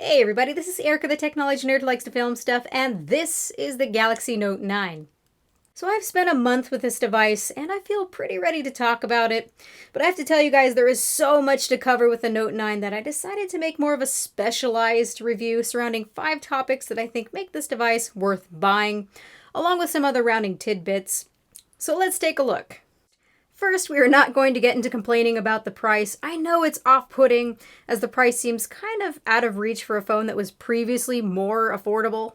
Hey everybody, this is Erica, the technology nerd who likes to film stuff, and this is the Galaxy Note 9. So I've spent a month with this device, and I feel pretty ready to talk about it. But I have to tell you guys, there is so much to cover with the Note 9 that I decided to make more of a specialized review surrounding 5 topics that I think make this device worth buying, along with some other rounding tidbits. So let's take a look. First, we are not going to get into complaining about the price. I know it's off-putting, as the price seems kind of out of reach for a phone that was previously more affordable.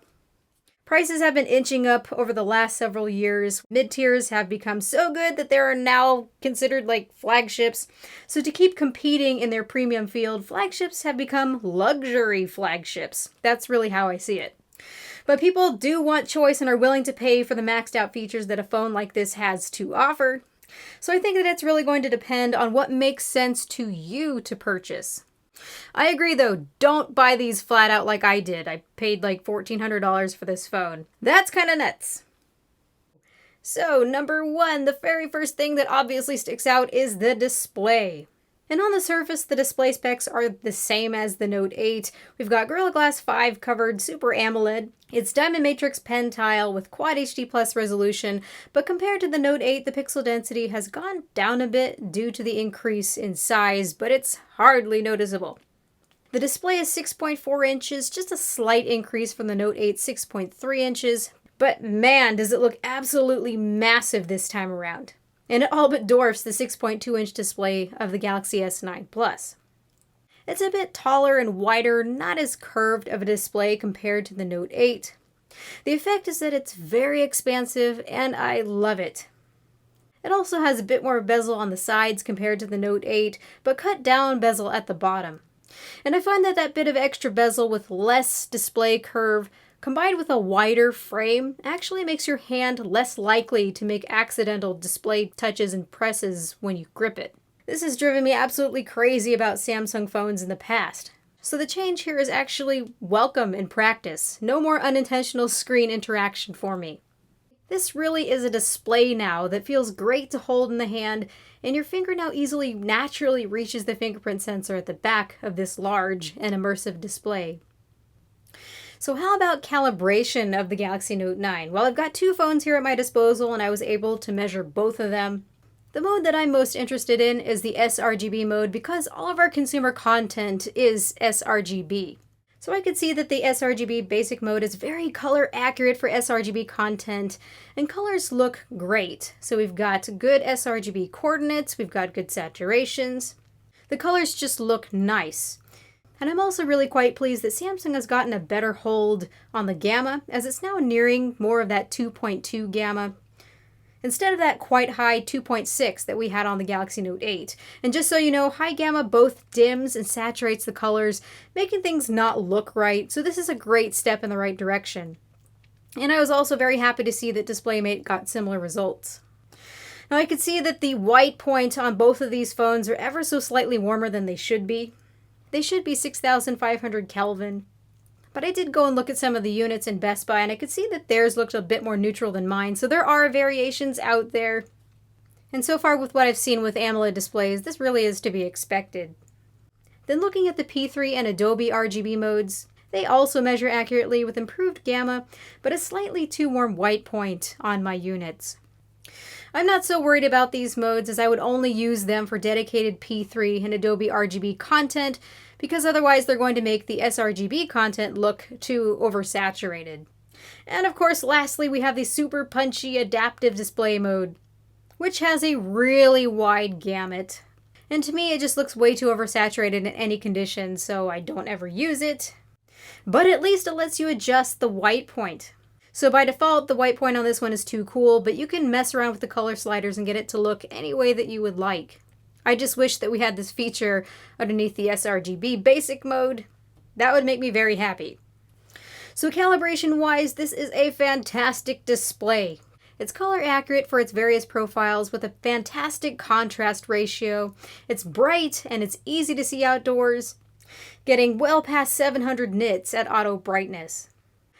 Prices have been inching up over the last several years. Mid-tiers have become so good that they are now considered like flagships. So to keep competing in their premium field, flagships have become luxury flagships. That's really how I see it. But people do want choice and are willing to pay for the maxed out features that a phone like this has to offer. So I think that it's really going to depend on what makes sense to you to purchase. I agree though, don't buy these flat out like I did. I paid like $1,400 for this phone. That's kind of nuts. So number 1, the very first thing that obviously sticks out is the display. And on the surface, the display specs are the same as the Note 8. We've got Gorilla Glass 5 covered Super AMOLED. It's Diamond Matrix pen tile with Quad HD Plus resolution, but compared to the Note 8, the pixel density has gone down a bit due to the increase in size, but it's hardly noticeable. The display is 6.4 inches, just a slight increase from the Note 8's 6.3 inches, but man, does it look absolutely massive this time around. And it all but dwarfs the 6.2-inch display of the Galaxy S9 Plus. It's a bit taller and wider, not as curved of a display compared to the Note 8. The effect is that it's very expansive, and I love it. It also has a bit more bezel on the sides compared to the Note 8, but cut down bezel at the bottom. And I find that that bit of extra bezel with less display curve combined with a wider frame actually makes your hand less likely to make accidental display touches and presses when you grip it. This has driven me absolutely crazy about Samsung phones in the past. So the change here is actually welcome in practice. No more unintentional screen interaction for me. This really is a display now that feels great to hold in the hand, and your finger now easily naturally reaches the fingerprint sensor at the back of this large and immersive display. So how about calibration of the Galaxy Note 9? Well, I've got 2 phones here at my disposal and I was able to measure both of them. The mode that I'm most interested in is the sRGB mode because all of our consumer content is sRGB. So I could see that the sRGB basic mode is very color accurate for sRGB content, and colors look great. So we've got good sRGB coordinates, we've got good saturations. The colors just look nice. And I'm also really quite pleased that Samsung has gotten a better hold on the gamma, as it's now nearing more of that 2.2 gamma, instead of that quite high 2.6 that we had on the Galaxy Note 8. And just so you know, high gamma both dims and saturates the colors, making things not look right, so this is a great step in the right direction. And I was also very happy to see that DisplayMate got similar results. Now I could see that the white point on both of these phones are ever so slightly warmer than they should be. They should be 6,500 Kelvin, but I did go and look at some of the units in Best Buy and I could see that theirs looked a bit more neutral than mine, so there are variations out there. And so far with what I've seen with AMOLED displays, this really is to be expected. Then looking at the P3 and Adobe RGB modes, they also measure accurately with improved gamma, but a slightly too warm white point on my units. I'm not so worried about these modes as I would only use them for dedicated P3 and Adobe RGB content because otherwise they're going to make the sRGB content look too oversaturated. And of course, lastly, we have the super punchy adaptive display mode, which has a really wide gamut. And to me, it just looks way too oversaturated in any condition, so I don't ever use it. But at least it lets you adjust the white point. So by default, the white point on this one is too cool, but you can mess around with the color sliders and get it to look any way that you would like. I just wish that we had this feature underneath the sRGB basic mode. That would make me very happy. So calibration-wise, this is a fantastic display. It's color accurate for its various profiles with a fantastic contrast ratio. It's bright and it's easy to see outdoors, getting well past 700 nits at auto brightness.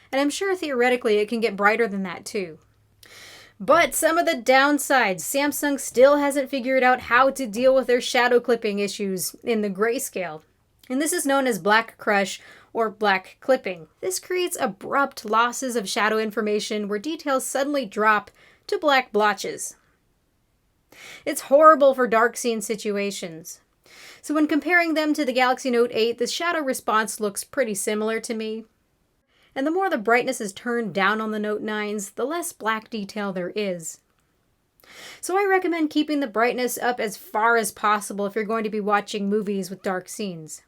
And I'm sure theoretically it can get brighter than that too. But some of the downsides, Samsung still hasn't figured out how to deal with their shadow clipping issues in the grayscale. And this is known as Black Crush, or black clipping. This creates abrupt losses of shadow information where details suddenly drop to black blotches. It's horrible for dark scene situations. So when comparing them to the Galaxy Note 8, the shadow response looks pretty similar to me. And the more the brightness is turned down on the Note 9s, the less black detail there is. So I recommend keeping the brightness up as far as possible if you're going to be watching movies with dark scenes.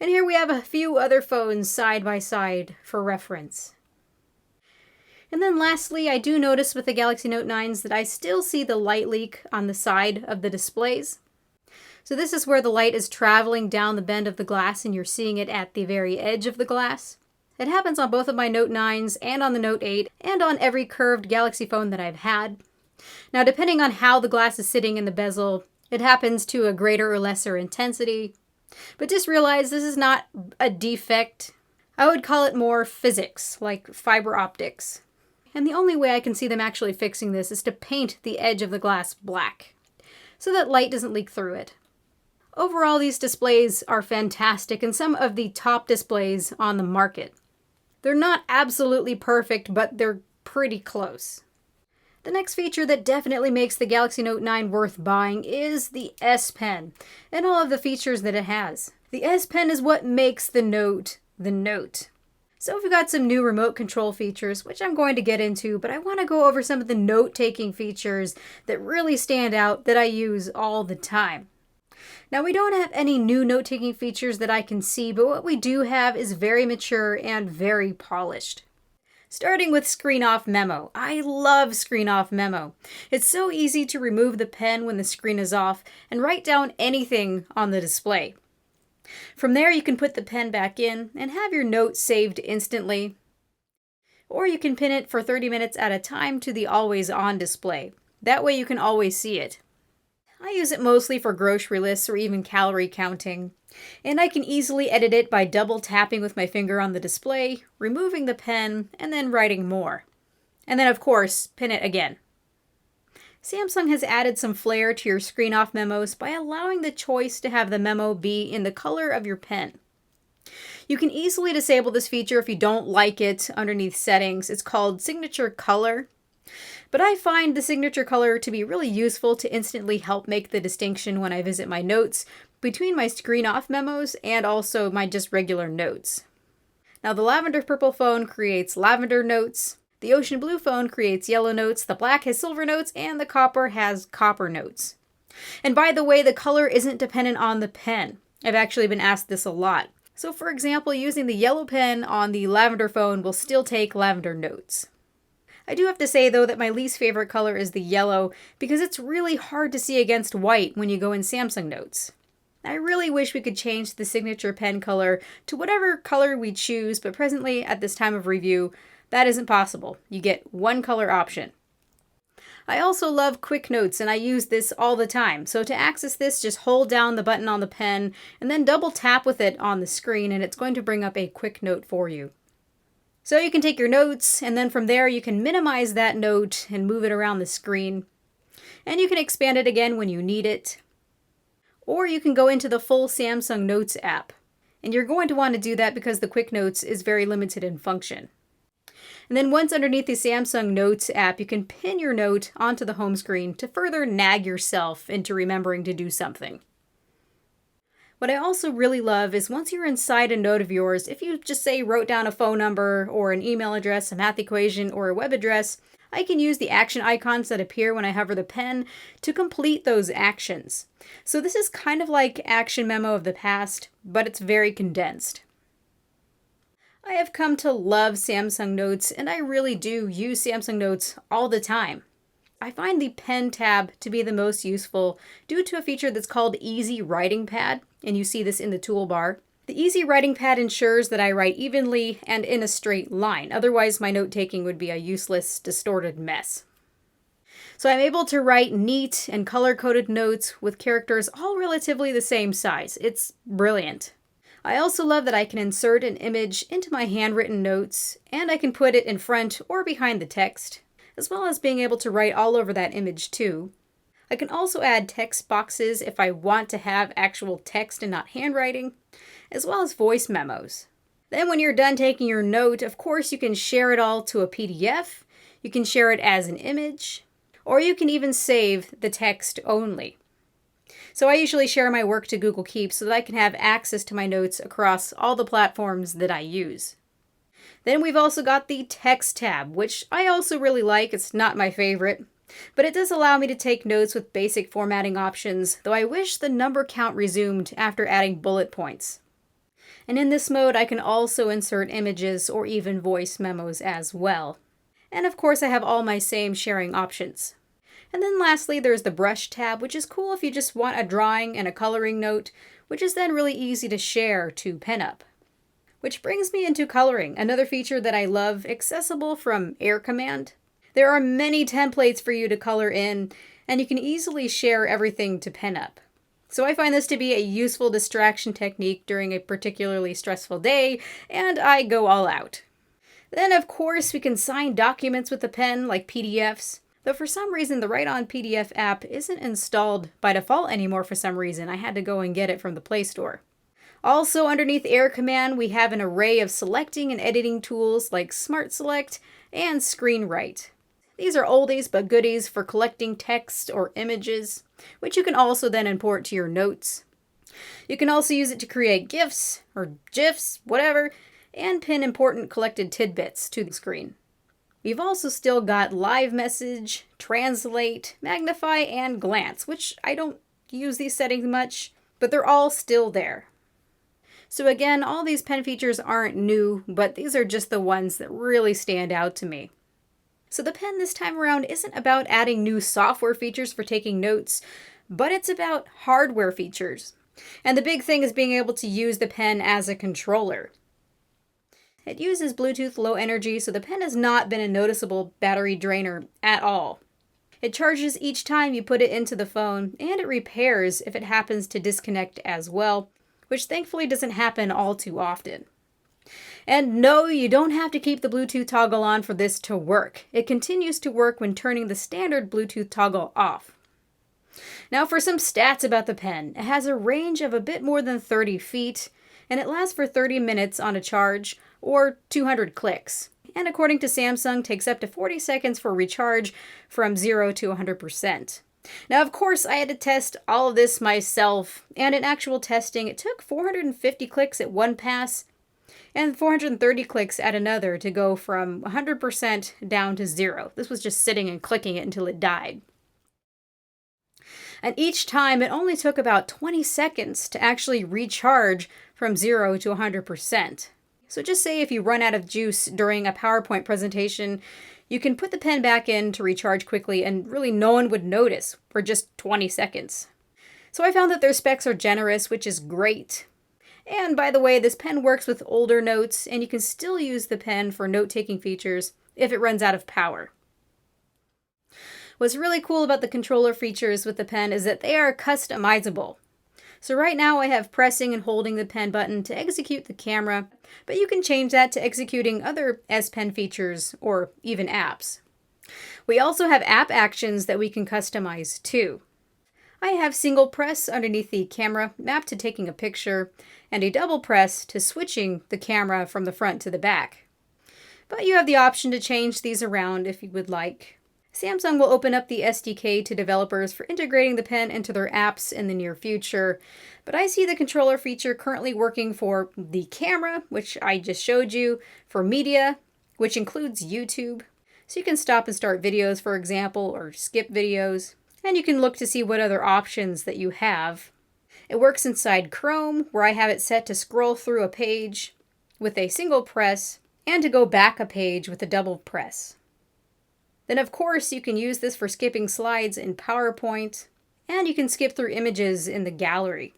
And here we have a few other phones side by side for reference. And then lastly, I do notice with the Galaxy Note 9s that I still see the light leak on the side of the displays. So this is where the light is traveling down the bend of the glass and you're seeing it at the very edge of the glass. It happens on both of my Note 9s and on the Note 8 and on every curved Galaxy phone that I've had. Now, depending on how the glass is sitting in the bezel, it happens to a greater or lesser intensity. But just realize this is not a defect. I would call it more physics, like fiber optics. And the only way I can see them actually fixing this is to paint the edge of the glass black, so that light doesn't leak through it. Overall, these displays are fantastic and some of the top displays on the market. They're not absolutely perfect, but they're pretty close. The next feature that definitely makes the Galaxy Note 9 worth buying is the S Pen, and all of the features that it has. The S Pen is what makes the Note the Note. So we've got some new remote control features, which I'm going to get into, but I want to go over some of the note-taking features that really stand out that I use all the time. Now, we don't have any new note-taking features that I can see, but what we do have is very mature and very polished. Starting with Screen Off Memo. I love Screen Off Memo. It's so easy to remove the pen when the screen is off and write down anything on the display. From there, you can put the pen back in and have your note saved instantly. Or you can pin it for 30 minutes at a time to the always on display. That way you can always see it. I use it mostly for grocery lists or even calorie counting. And I can easily edit it by double tapping with my finger on the display, removing the pen, and then writing more. And then, of course, pin it again. Samsung has added some flair to your screen off memos by allowing the choice to have the memo be in the color of your pen. You can easily disable this feature if you don't like it underneath settings. It's called Signature Color. But I find the signature color to be really useful to instantly help make the distinction when I visit my notes between my screen off memos and also my just regular notes. Now, the lavender purple phone creates lavender notes. The ocean blue phone creates yellow notes, the black has silver notes, and the copper has copper notes. And by the way, the color isn't dependent on the pen. I've actually been asked this a lot. So for example, using the yellow pen on the lavender phone will still take lavender notes. I do have to say though that my least favorite color is the yellow because it's really hard to see against white when you go in Samsung Notes. I really wish we could change the signature pen color to whatever color we choose, but presently at this time of review, that isn't possible. You get one color option. I also love Quick Notes and I use this all the time. So to access this, just hold down the button on the pen and then double tap with it on the screen and it's going to bring up a quick note for you. So you can take your notes and then from there you can minimize that note and move it around the screen. And you can expand it again when you need it. Or you can go into the full Samsung Notes app. And you're going to want to do that because the Quick Notes is very limited in function. And then once underneath the Samsung Notes app, you can pin your note onto the home screen to further nag yourself into remembering to do something. What I also really love is once you're inside a note of yours, if you just say wrote down a phone number or an email address, a math equation, or a web address, I can use the action icons that appear when I hover the pen to complete those actions. So this is kind of like Action Memo of the past, but it's very condensed. I have come to love Samsung Notes, and I really do use Samsung Notes all the time. I find the Pen tab to be the most useful due to a feature that's called Easy Writing Pad, and you see this in the toolbar. The Easy Writing Pad ensures that I write evenly and in a straight line, otherwise my note-taking would be a useless, distorted mess. So I'm able to write neat and color-coded notes with characters all relatively the same size. It's brilliant. I also love that I can insert an image into my handwritten notes, and I can put it in front or behind the text, as well as being able to write all over that image too. I can also add text boxes if I want to have actual text and not handwriting, as well as voice memos. Then when you're done taking your note, of course you can share it all to a PDF, you can share it as an image, or you can even save the text only. So I usually share my work to Google Keep so that I can have access to my notes across all the platforms that I use. Then we've also got the text tab, which I also really like. It's not my favorite, but it does allow me to take notes with basic formatting options, though I wish the number count resumed after adding bullet points. And in this mode, I can also insert images or even voice memos as well. And of course, I have all my same sharing options. And then lastly, there's the brush tab, which is cool if you just want a drawing and a coloring note, which is then really easy to share to PenUp. Which brings me into coloring, another feature that I love, accessible from Air Command. There are many templates for you to color in, and you can easily share everything to PenUp. So I find this to be a useful distraction technique during a particularly stressful day, and I go all out. Then of course we can sign documents with the pen, like PDFs, though for some reason the Write On PDF app isn't installed by default anymore for some reason. I had to go and get it from the Play Store. Also underneath Air Command we have an array of selecting and editing tools like Smart Select and Screen Write. These are oldies but goodies for collecting text or images, which you can also then import to your notes. You can also use it to create GIFs or GIFs, whatever, and pin important collected tidbits to the screen. We've also still got Live Message, Translate, Magnify, and Glance, which I don't use these settings much, but they're all still there. So again, all these pen features aren't new, but these are just the ones that really stand out to me. So the pen this time around isn't about adding new software features for taking notes, but it's about hardware features. And the big thing is being able to use the pen as a controller. It uses Bluetooth Low Energy, so the pen has not been a noticeable battery drainer at all. It charges each time you put it into the phone, and it repairs if it happens to disconnect as well, which thankfully doesn't happen all too often. And no, you don't have to keep the Bluetooth toggle on for this to work. It continues to work when turning the standard Bluetooth toggle off. Now for some stats about the pen. It has a range of a bit more than 30 feet, and it lasts for 30 minutes on a charge, or 200 clicks. And according to Samsung, takes up to 40 seconds for recharge from 0 to 100%. Now, of course, I had to test all of this myself, and in actual testing, it took 450 clicks at one pass, and 430 clicks at another to go from 100% down to 0. This was just sitting and clicking it until it died. And each time, it only took about 20 seconds to actually recharge from 0 to 100%. So just say if you run out of juice during a PowerPoint presentation, you can put the pen back in to recharge quickly and really no one would notice for just 20 seconds. So I found that their specs are generous, which is great. And by the way, this pen works with older notes, and you can still use the pen for note-taking features if it runs out of power. What's really cool about the controller features with the pen is that they are customizable. So right now I have pressing and holding the pen button to execute the camera, but you can change that to executing other S Pen features or even apps. We also have app actions that we can customize too. I have single press underneath the camera mapped to taking a picture, and a double press to switching the camera from the front to the back. But you have the option to change these around if you would like. Samsung will open up the SDK to developers for integrating the pen into their apps in the near future, but I see the controller feature currently working for the camera, which I just showed you, for media, which includes YouTube. So you can stop and start videos, for example, or skip videos, and you can look to see what other options that you have. It works inside Chrome, where I have it set to scroll through a page with a single press and to go back a page with a double press. Then of course you can use this for skipping slides in PowerPoint, and you can skip through images in the gallery.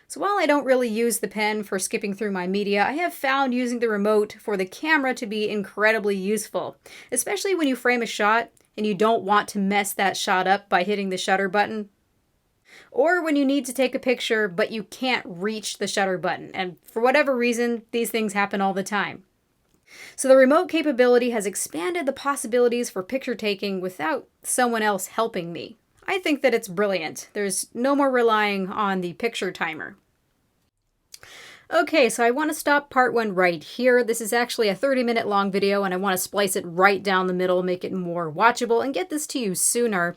So while I don't really use the pen for skipping through my media, I have found using the remote for the camera to be incredibly useful, especially when you frame a shot and you don't want to mess that shot up by hitting the shutter button. Or when you need to take a picture but you can't reach the shutter button, and for whatever reason, these things happen all the time. So the remote capability has expanded the possibilities for picture taking without someone else helping me. I think that it's brilliant. There's no more relying on the picture timer. Okay, so I want to stop part 1 right here. This is actually a 30-minute long video, and I want to splice it right down the middle, make it more watchable, and get this to you sooner.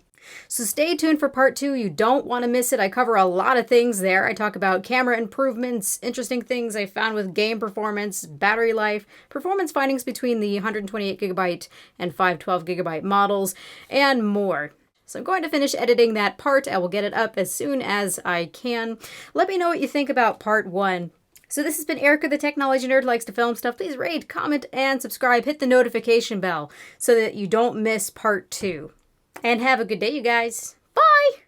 So stay tuned for part 2. You don't want to miss it. I cover a lot of things there. I talk about camera improvements, interesting things I found with game performance, battery life, performance findings between the 128GB and 512GB models, and more. So I'm going to finish editing that part. I will get it up as soon as I can. Let me know what you think about part 1. So this has been Erica, the technology nerd who likes to film stuff. Please rate, comment, and subscribe. Hit the notification bell so that you don't miss part 2. And have a good day, you guys. Bye!